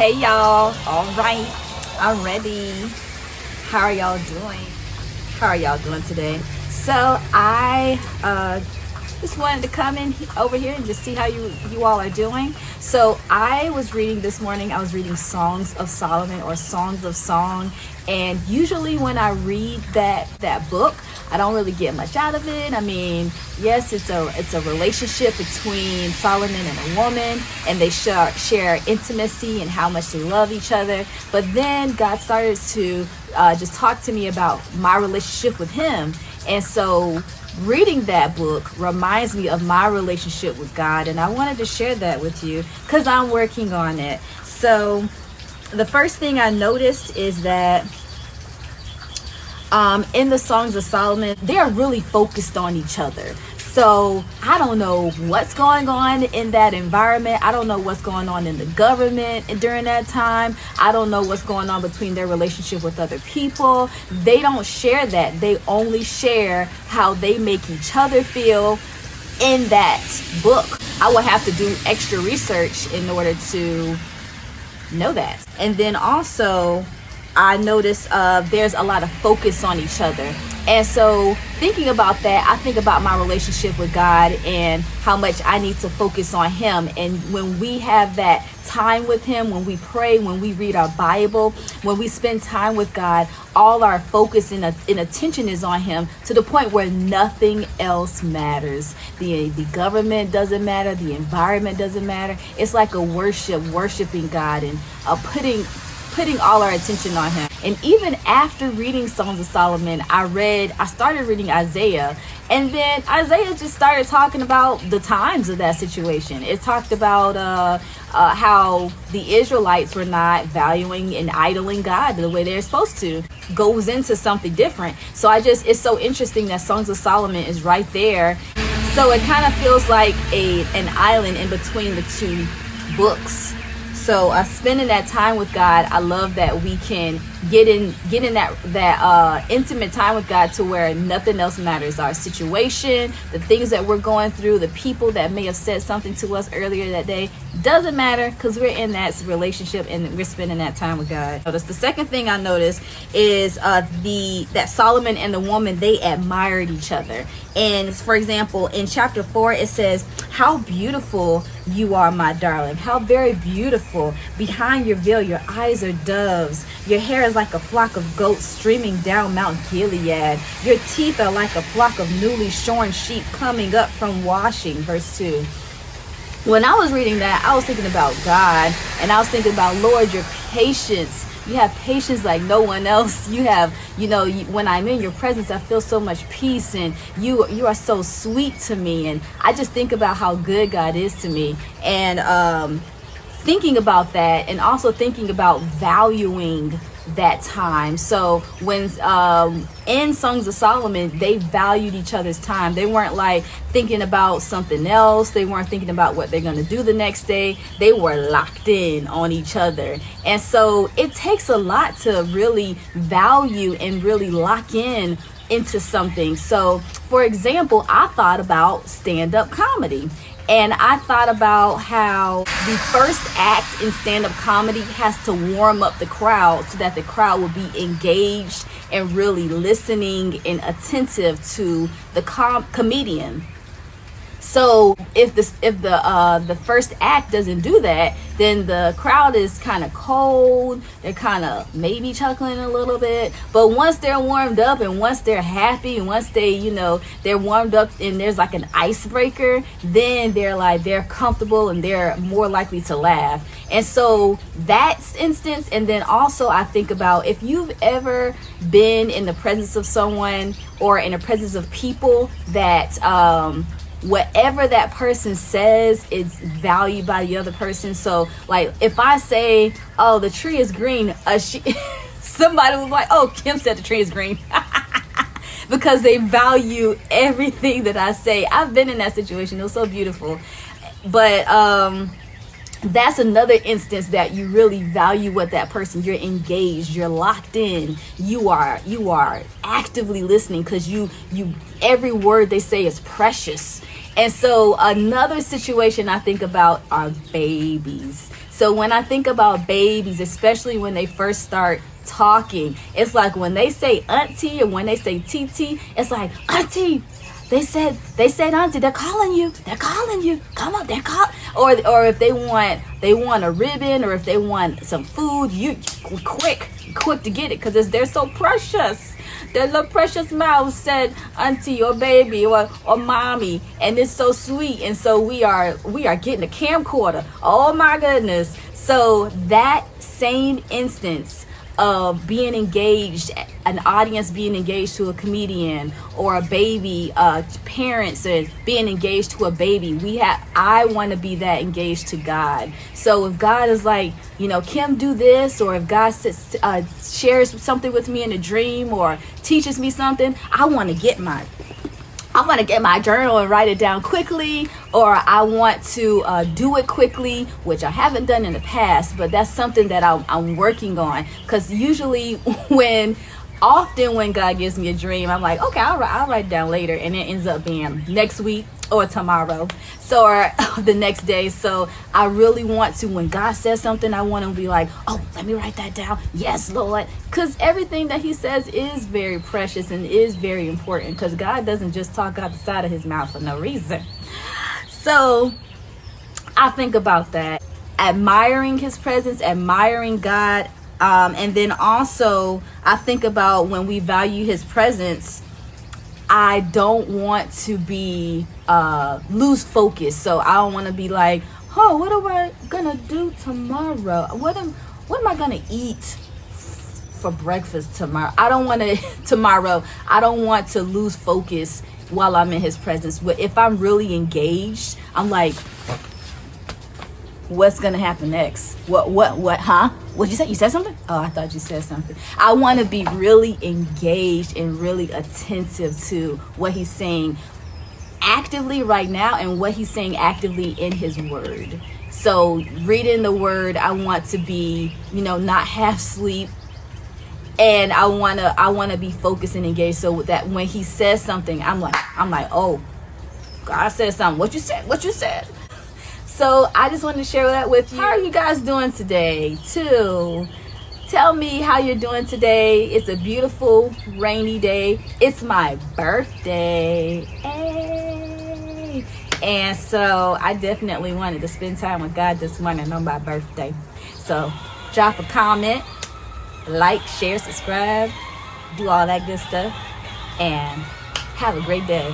Hey y'all. All right. I'm ready. How are y'all doing? How are y'all doing today? So I just wanted to come in over here and just see how you all are doing. So I was reading this morning. I was reading Songs of Solomon or Songs of Song, and usually when I read that book, I don't really get much out of it. I mean, yes, it's a relationship between Solomon and a woman, and they share intimacy and how much they love each other. But then God started to just talk to me about my relationship with Him, and so reading that book reminds me of my relationship with God, and I wanted to share that with you because I'm working on it. So the first thing I noticed is that in the Songs of Solomon, they are really focused on each other. So I don't know what's going on in that environment. I don't know what's going on in the government during that time. I don't know what's going on between their relationship with other people. They don't share that. They only share how they make each other feel in that book. I will have to do extra research in order to know that. And then also, I notice there's a lot of focus on each other. And so thinking about that, I think about my relationship with God and how much I need to focus on Him. And when we have that time with Him, when we pray, when we read our Bible, when we spend time with God, all our focus and attention is on Him to the point where nothing else matters. The government doesn't matter. The environment doesn't matter. It's like a worshiping God and putting all our attention on Him. And even after reading Songs of Solomon, I started reading Isaiah, and then Isaiah just started talking about the times of that situation. It talked about how the Israelites were not valuing and idling God the way they're supposed to. Goes into something different. So it's so interesting that Songs of Solomon is right there. So it kind of feels like an island in between the two books. So spending that time with God, I love that we can get in that intimate time with God to where nothing else matters. Our situation, the things that we're going through, the people that may have said something to us earlier that day, doesn't matter because we're in that relationship and we're spending that time with God. The second thing I noticed is that Solomon and the woman, they admired each other. And for example, in chapter 4, it says, "How beautiful you are, my darling. How very beautiful. Behind your veil, your eyes are doves. Your hair is like a flock of goats streaming down Mount Gilead. Your teeth are like a flock of newly shorn sheep coming up from washing." Verse 2. When I was reading that, I was thinking about God, and I was thinking about, Lord, your patience. You have patience like no one else. You have, when I'm in your presence, I feel so much peace, and you are so sweet to me. And I just think about how good God is to me, and thinking about that, and also thinking about valuing that time. So when in Songs of Solomon, they valued each other's time. They weren't like thinking about something else. They weren't thinking about what they're going to do the next day. They were locked in on each other. And so it takes a lot to really value and really lock in into something. So for example, I thought about stand-up comedy. And I thought about how the first act in stand-up comedy has to warm up the crowd so that the crowd will be engaged and really listening and attentive to the comedian. So if the first act doesn't do that, then the crowd is kind of cold. They're kind of maybe chuckling a little bit. But once they're warmed up, and once they're happy, and once they're warmed up, and there's like an icebreaker, then they're comfortable and they're more likely to laugh. And so that's instance. And then also I think about, if you've ever been in the presence of someone or in the presence of people that whatever that person says is valued by the other person. So like if I say, "Oh, the tree is green," somebody was like, "Oh, Kim said the tree is green." Because they value everything that I say. I've been in that situation. It was so beautiful. But that's another instance that you really value what that person, you're engaged, you're locked in, you are actively listening, because you every word they say is precious. And so another situation I think about are babies. So when I think about babies, especially when they first start talking, it's like when they say auntie and when they say TT, it's like, auntie, they said auntie, they're calling you, come on, they're calling. Or if they want a ribbon, or if they want some food, you quick to get it, because they're so precious. Their little precious mouth said auntie or baby or mommy, and it's so sweet. And so we are getting a camcorder. Oh my goodness. So that same instance of being engaged, an audience being engaged to a comedian, or a baby, parents and being engaged to a baby, I want to be that engaged to God. So if God is like, Kim, do this, or if God shares something with me in a dream or teaches me something, I want to get my journal and write it down quickly, or I want to do it quickly, which I haven't done in the past, but that's something that I'm working on. Because usually often when God gives me a dream, I'm like, okay, I'll write it down later, and it ends up being next week or tomorrow, or the next day. So I really want to, when God says something, I want to be like, oh, let me write that down. Yes, Lord. Because everything that he says is very precious and is very important, because God doesn't just talk out the side of his mouth for no reason. So I think about that, admiring his presence, admiring God. And then also I think about when we value his presence, I don't want to be lose focus. So I don't want to be like, oh, what am I gonna do tomorrow? What am I gonna eat for breakfast tomorrow? I don't want to lose focus while I'm in his presence. But if I'm really engaged, I'm like, what's gonna happen next? What, huh? What'd you say? You said something? Oh, I thought you said something. I want to be really engaged and really attentive to what he's saying actively right now, and what he's saying actively in his word. So reading the word, I want to be, not half asleep, and I want to be focused and engaged, so that when he says something, I'm like, oh, God said something. What you said? So I just wanted to share that with you. How are you guys doing today, too? Tell me how you're doing today. It's a beautiful, rainy day. It's my birthday. Hey. And so I definitely wanted to spend time with God this morning on my birthday. So drop a comment, like, share, subscribe, do all that good stuff, and have a great day.